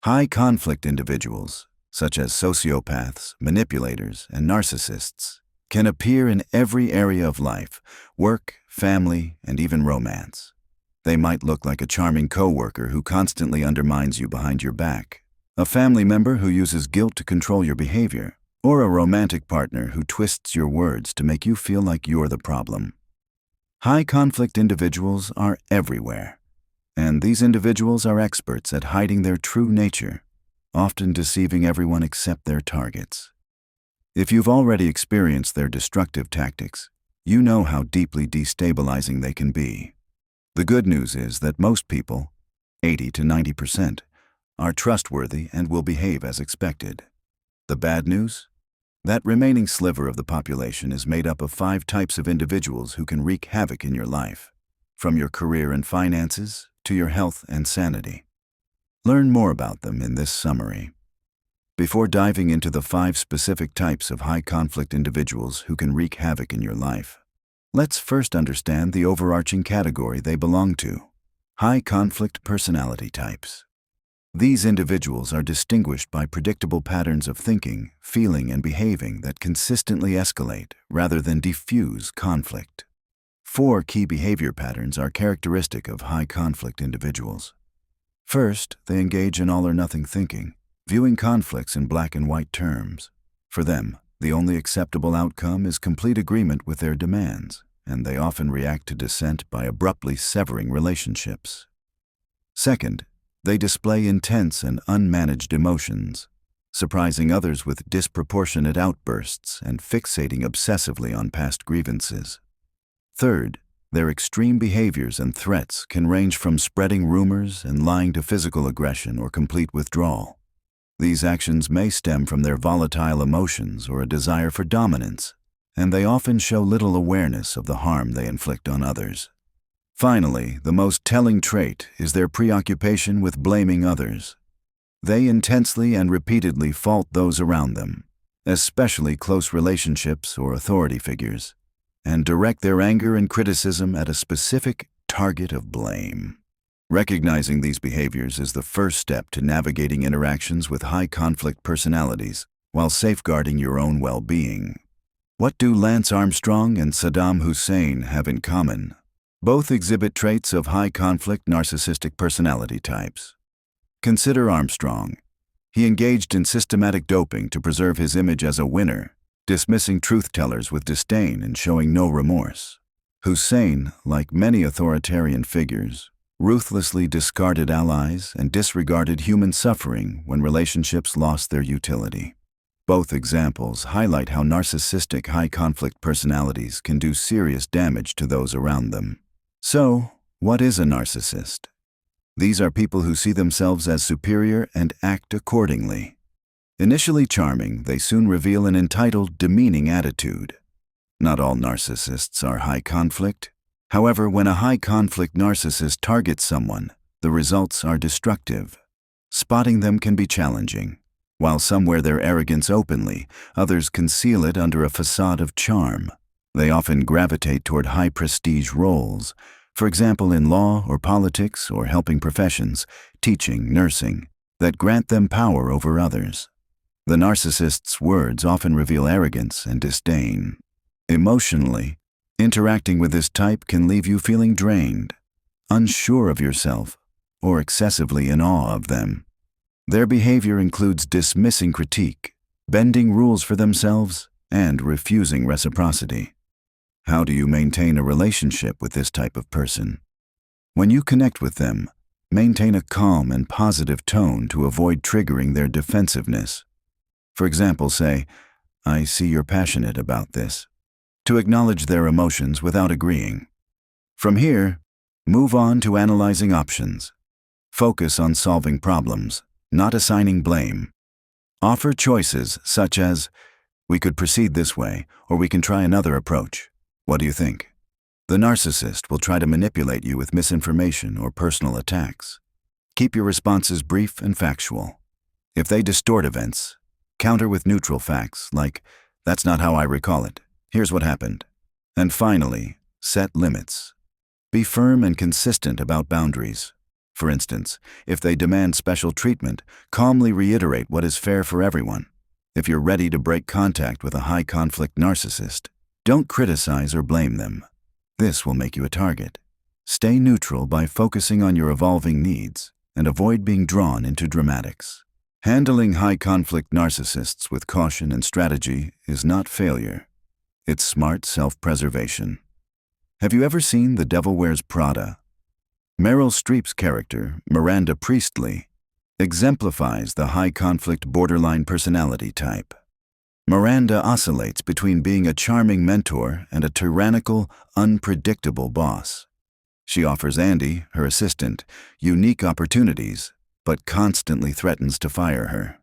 High-conflict individuals, such as sociopaths, manipulators, and narcissists, can appear in every area of life: work, family, and even romance. They might look like a charming coworker who constantly undermines you behind your back, a family member who uses guilt to control your behavior, or a romantic partner who twists your words to make you feel like you're the problem. High-conflict individuals are everywhere, and these individuals are experts at hiding their true nature, often deceiving everyone except their targets. If you've already experienced their destructive tactics, you know how deeply destabilizing they can be. The good news is that most people, 80 to 90%, are trustworthy and will behave as expected. The bad news? That remaining sliver of the population is made up of 5 types of individuals who can wreak havoc in your life, from your career and finances to your health and sanity. Learn more about them in this summary. Before diving into the 5 specific types of high-conflict individuals who can wreak havoc in your life, let's first understand the overarching category they belong to: high-conflict personality types. These individuals are distinguished by predictable patterns of thinking, feeling, and behaving that consistently escalate rather than diffuse conflict. 4 key behavior patterns are characteristic of high-conflict individuals. First, they engage in all-or-nothing thinking, viewing conflicts in black and white terms. For them, the only acceptable outcome is complete agreement with their demands, and they often react to dissent by abruptly severing relationships. Second, they display intense and unmanaged emotions, surprising others with disproportionate outbursts and fixating obsessively on past grievances. Third, their extreme behaviors and threats can range from spreading rumors and lying to physical aggression or complete withdrawal. These actions may stem from their volatile emotions or a desire for dominance, and they often show little awareness of the harm they inflict on others. Finally, the most telling trait is their preoccupation with blaming others. They intensely and repeatedly fault those around them, especially close relationships or authority figures, and direct their anger and criticism at a specific target of blame. Recognizing these behaviors is the first step to navigating interactions with high-conflict personalities while safeguarding your own well-being. What do Lance Armstrong and Saddam Hussein have in common? Both exhibit traits of high-conflict narcissistic personality types. Consider Armstrong. He engaged in systematic doping to preserve his image as a winner, dismissing truth-tellers with disdain and showing no remorse. Hussein, like many authoritarian figures, ruthlessly discarded allies and disregarded human suffering when relationships lost their utility. Both examples highlight how narcissistic high-conflict personalities can do serious damage to those around them. So, what is a narcissist? These are people who see themselves as superior and act accordingly. Initially charming, they soon reveal an entitled, demeaning attitude. Not all narcissists are high-conflict. However, when a high-conflict narcissist targets someone, the results are destructive. Spotting them can be challenging. While some wear their arrogance openly, others conceal it under a facade of charm. They often gravitate toward high-prestige roles, for example in law or politics or helping professions, teaching, nursing, that grant them power over others. The narcissist's words often reveal arrogance and disdain. Emotionally, interacting with this type can leave you feeling drained, unsure of yourself, or excessively in awe of them. Their behavior includes dismissing critique, bending rules for themselves, and refusing reciprocity. How do you maintain a relationship with this type of person? When you connect with them, maintain a calm and positive tone to avoid triggering their defensiveness. For example, say, "I see you're passionate about this," to acknowledge their emotions without agreeing. From here, move on to analyzing options. Focus on solving problems, not assigning blame. Offer choices such as, "We could proceed this way, or we can try another approach. What do you think?" The narcissist will try to manipulate you with misinformation or personal attacks. Keep your responses brief and factual. If they distort events, counter with neutral facts like, "That's not how I recall it. Here's what happened." And finally, set limits. Be firm and consistent about boundaries. For instance, if they demand special treatment, calmly reiterate what is fair for everyone. If you're ready to break contact with a high-conflict narcissist, don't criticize or blame them. This will make you a target. Stay neutral by focusing on your evolving needs and avoid being drawn into dramatics. Handling high-conflict narcissists with caution and strategy is not failure. It's smart self-preservation. Have you ever seen The Devil Wears Prada? Meryl Streep's character, Miranda Priestley, exemplifies the high-conflict borderline personality type. Miranda oscillates between being a charming mentor and a tyrannical, unpredictable boss. She offers Andy, her assistant, unique opportunities, but constantly threatens to fire her.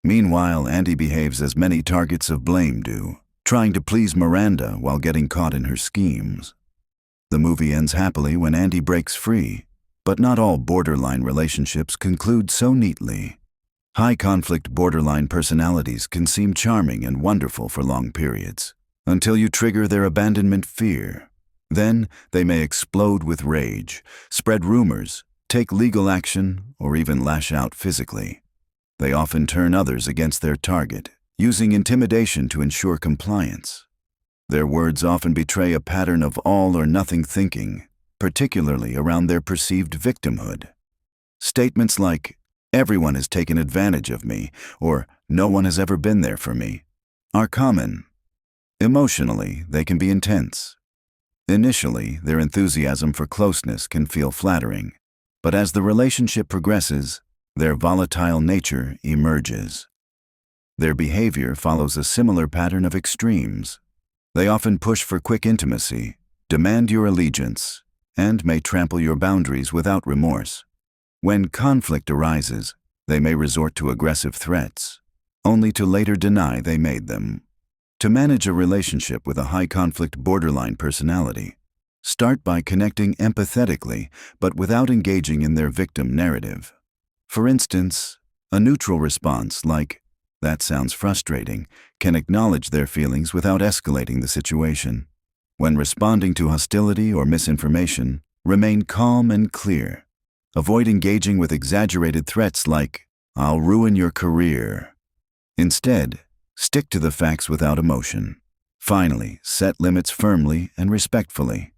Meanwhile, Andy behaves as many targets of blame do, trying to please Miranda while getting caught in her schemes. The movie ends happily when Andy breaks free, but not all borderline relationships conclude so neatly. High-conflict borderline personalities can seem charming and wonderful for long periods, until you trigger their abandonment fear. Then they may explode with rage, spread rumors, take legal action, or even lash out physically. They often turn others against their target, using intimidation to ensure compliance. Their words often betray a pattern of all-or-nothing thinking, particularly around their perceived victimhood. Statements like, "Everyone has taken advantage of me," or "No one has ever been there for me," are common. Emotionally, they can be intense. Initially, their enthusiasm for closeness can feel flattering, but as the relationship progresses, their volatile nature emerges. Their behavior follows a similar pattern of extremes. They often push for quick intimacy, demand your allegiance, and may trample your boundaries without remorse. When conflict arises, they may resort to aggressive threats, only to later deny they made them. To manage a relationship with a high-conflict borderline personality, start by connecting empathetically, but without engaging in their victim narrative. For instance, a neutral response like, "That sounds frustrating," can acknowledge their feelings without escalating the situation. When responding to hostility or misinformation, remain calm and clear. Avoid engaging with exaggerated threats like, "I'll ruin your career." Instead, stick to the facts without emotion. Finally, set limits firmly and respectfully.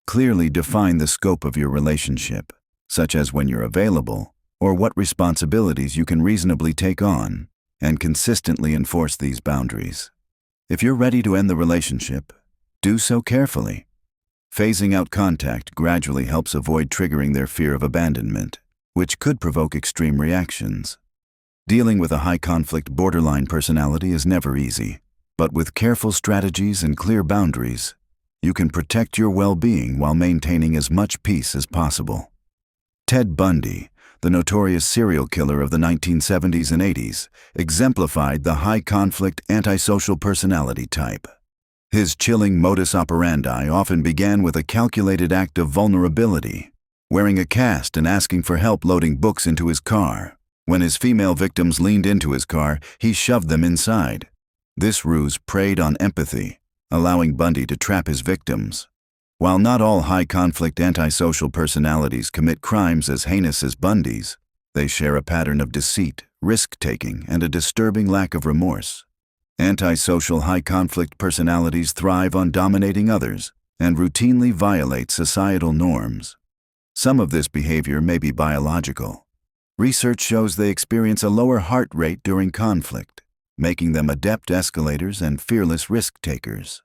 Clearly define the scope of your relationship, such as when you're available or what responsibilities you can reasonably take on, and consistently enforce these boundaries. If you're ready to end the relationship, do so carefully. Phasing out contact gradually helps avoid triggering their fear of abandonment, which could provoke extreme reactions. Dealing with a high-conflict borderline personality is never easy, but with careful strategies and clear boundaries, you can protect your well-being while maintaining as much peace as possible. Ted Bundy, the notorious serial killer of the 1970s and 80s, exemplified the high-conflict antisocial personality type. His chilling modus operandi often began with a calculated act of vulnerability, wearing a cast and asking for help loading books into his car. When his female victims leaned into his car, he shoved them inside. This ruse preyed on empathy, allowing Bundy to trap his victims. While not all high-conflict antisocial personalities commit crimes as heinous as Bundy's, they share a pattern of deceit, risk-taking, and a disturbing lack of remorse. Antisocial high-conflict personalities thrive on dominating others and routinely violate societal norms. Some of this behavior may be biological. Research shows they experience a lower heart rate during conflict, making them adept escalators and fearless risk-takers.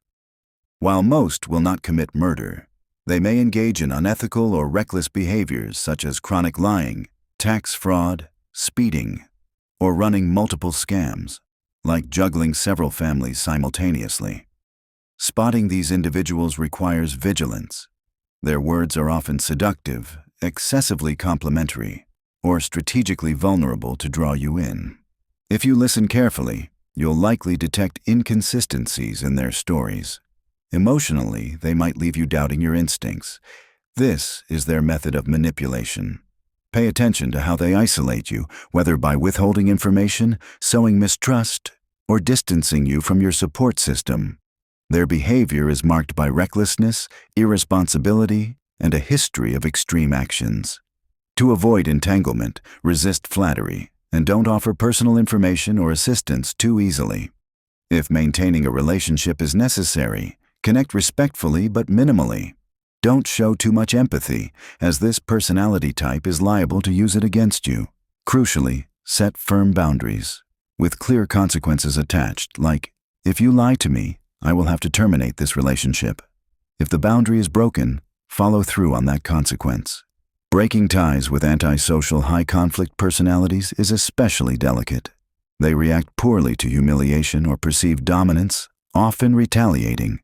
While most will not commit murder, they may engage in unethical or reckless behaviors such as chronic lying, tax fraud, speeding, or running multiple scams, like juggling several families simultaneously. Spotting these individuals requires vigilance. Their words are often seductive, excessively complimentary, or strategically vulnerable to draw you in. If you listen carefully, you'll likely detect inconsistencies in their stories. Emotionally, they might leave you doubting your instincts. This is their method of manipulation. Pay attention to how they isolate you, whether by withholding information, sowing mistrust, or distancing you from your support system. Their behavior is marked by recklessness, irresponsibility, and a history of extreme actions. To avoid entanglement, resist flattery, and don't offer personal information or assistance too easily. If maintaining a relationship is necessary, connect respectfully but minimally. Don't show too much empathy, as this personality type is liable to use it against you. Crucially, set firm boundaries, with clear consequences attached, like, if you lie to me, I will have to terminate this relationship. If the boundary is broken, follow through on that consequence. Breaking ties with antisocial high-conflict personalities is especially delicate. They react poorly to humiliation or perceived dominance, often retaliating.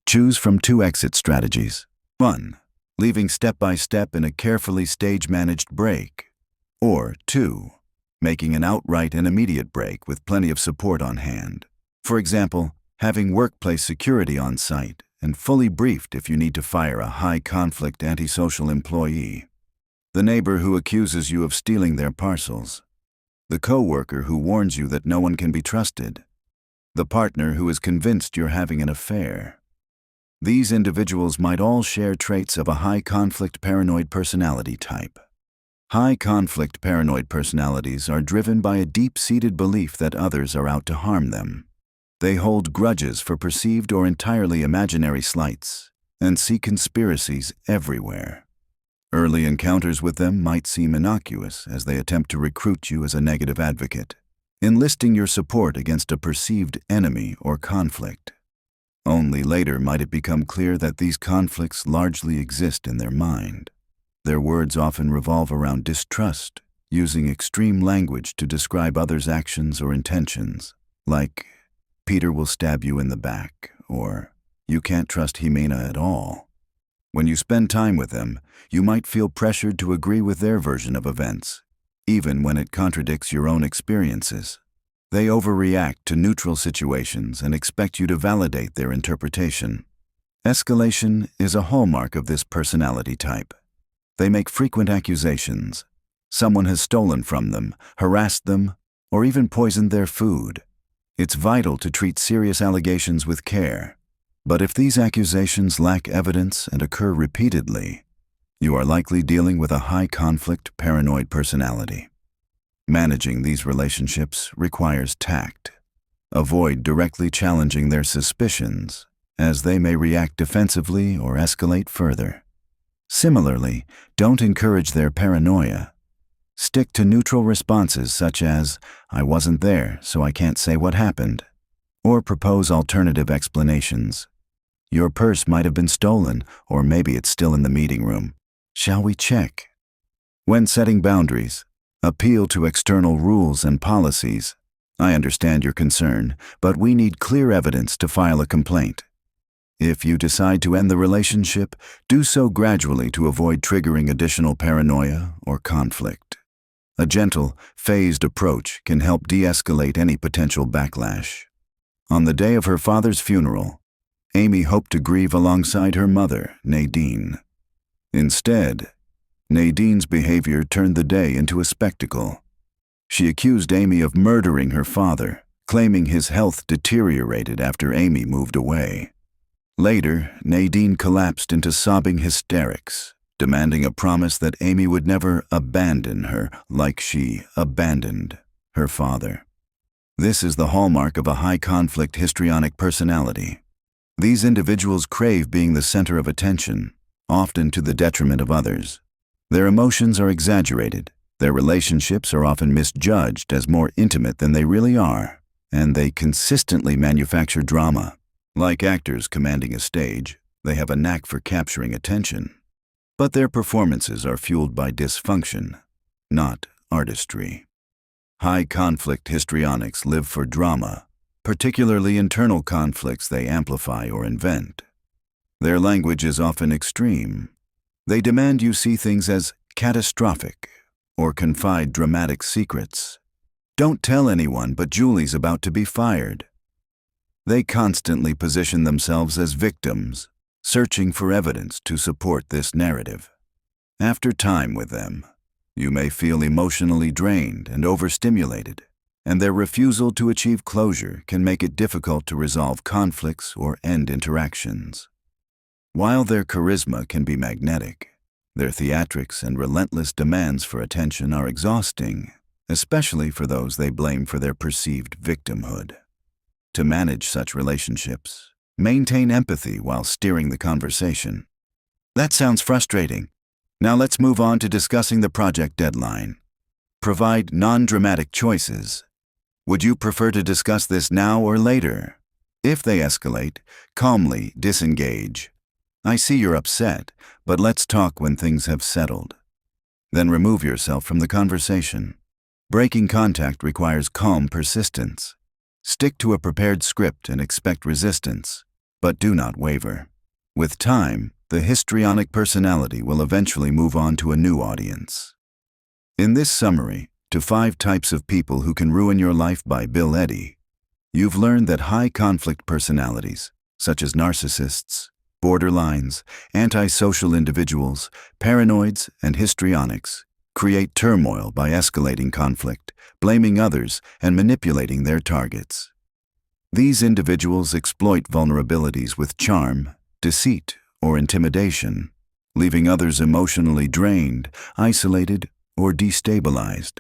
Choose from 2 exit strategies. 1. Leaving step by step in a carefully stage-managed break. Or 2. Making an outright and immediate break with plenty of support on hand. For example, having workplace security on site and fully briefed if you need to fire a high-conflict antisocial employee. The neighbor who accuses you of stealing their parcels. The coworker who warns you that no one can be trusted. The partner who is convinced you're having an affair. These individuals might all share traits of a high-conflict paranoid personality type. High-conflict paranoid personalities are driven by a deep-seated belief that others are out to harm them. They hold grudges for perceived or entirely imaginary slights and see conspiracies everywhere. Early encounters with them might seem innocuous as they attempt to recruit you as a negative advocate, enlisting your support against a perceived enemy or conflict. Only later might it become clear that these conflicts largely exist in their mind. Their words often revolve around distrust, using extreme language to describe others' actions or intentions, like, Peter will stab you in the back, or, you can't trust Jimena at all. When you spend time with them, you might feel pressured to agree with their version of events, even when it contradicts your own experiences. They overreact to neutral situations and expect you to validate their interpretation. Escalation is a hallmark of this personality type. They make frequent accusations. Someone has stolen from them, harassed them, or even poisoned their food. It's vital to treat serious allegations with care. But if these accusations lack evidence and occur repeatedly, you are likely dealing with a high-conflict paranoid personality. Managing these relationships requires tact. Avoid directly challenging their suspicions, as they may react defensively or escalate further. Similarly, don't encourage their paranoia. Stick to neutral responses such as, I wasn't there, so I can't say what happened, or propose alternative explanations. Your purse might have been stolen, or maybe it's still in the meeting room. Shall we check? When setting boundaries, appeal to external rules and policies. I understand your concern, but we need clear evidence to file a complaint. If you decide to end the relationship, do so gradually to avoid triggering additional paranoia or conflict. A gentle, phased approach can help de-escalate any potential backlash. On the day of her father's funeral, Amy hoped to grieve alongside her mother, Nadine. Instead, Nadine's behavior turned the day into a spectacle. She accused Amy of murdering her father, claiming his health deteriorated after Amy moved away. Later, Nadine collapsed into sobbing hysterics, demanding a promise that Amy would never abandon her like she abandoned her father. This is the hallmark of a high-conflict histrionic personality. These individuals crave being the center of attention, often to the detriment of others. Their emotions are exaggerated, their relationships are often misjudged as more intimate than they really are, and they consistently manufacture drama. Like actors commanding a stage, they have a knack for capturing attention. But their performances are fueled by dysfunction, not artistry. High-conflict histrionics live for drama, particularly internal conflicts they amplify or invent. Their language is often extreme. They demand you see things as catastrophic or confide dramatic secrets. Don't tell anyone, but Julie's about to be fired. They constantly position themselves as victims, searching for evidence to support this narrative. After time with them, you may feel emotionally drained and overstimulated, and their refusal to achieve closure can make it difficult to resolve conflicts or end interactions. While their charisma can be magnetic, Their theatrics and relentless demands for attention are exhausting, especially for those they blame for their perceived victimhood. To manage such relationships, maintain empathy while steering the conversation. That sounds frustrating. Now let's move on to discussing the project deadline. Provide non-dramatic choices. Would you prefer to discuss this now or later? If they escalate, calmly disengage. I see you're upset, but let's talk when things have settled. Then remove yourself from the conversation. Breaking contact requires calm persistence. Stick to a prepared script and expect resistance, but do not waver. With time, the histrionic personality will eventually move on to a new audience. In this summary, to 5 types of people who can ruin your life by Bill Eddy, you've learned that high conflict personalities, such as narcissists, borderlines, antisocial individuals, paranoids, and histrionics, create turmoil by escalating conflict, blaming others, and manipulating their targets. These individuals exploit vulnerabilities with charm, deceit, or intimidation, leaving others emotionally drained, isolated, or destabilized.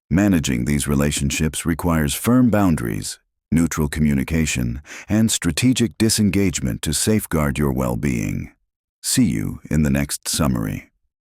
Managing these relationships requires firm boundaries, neutral communication, and strategic disengagement to safeguard your well-being. See you in the next summary.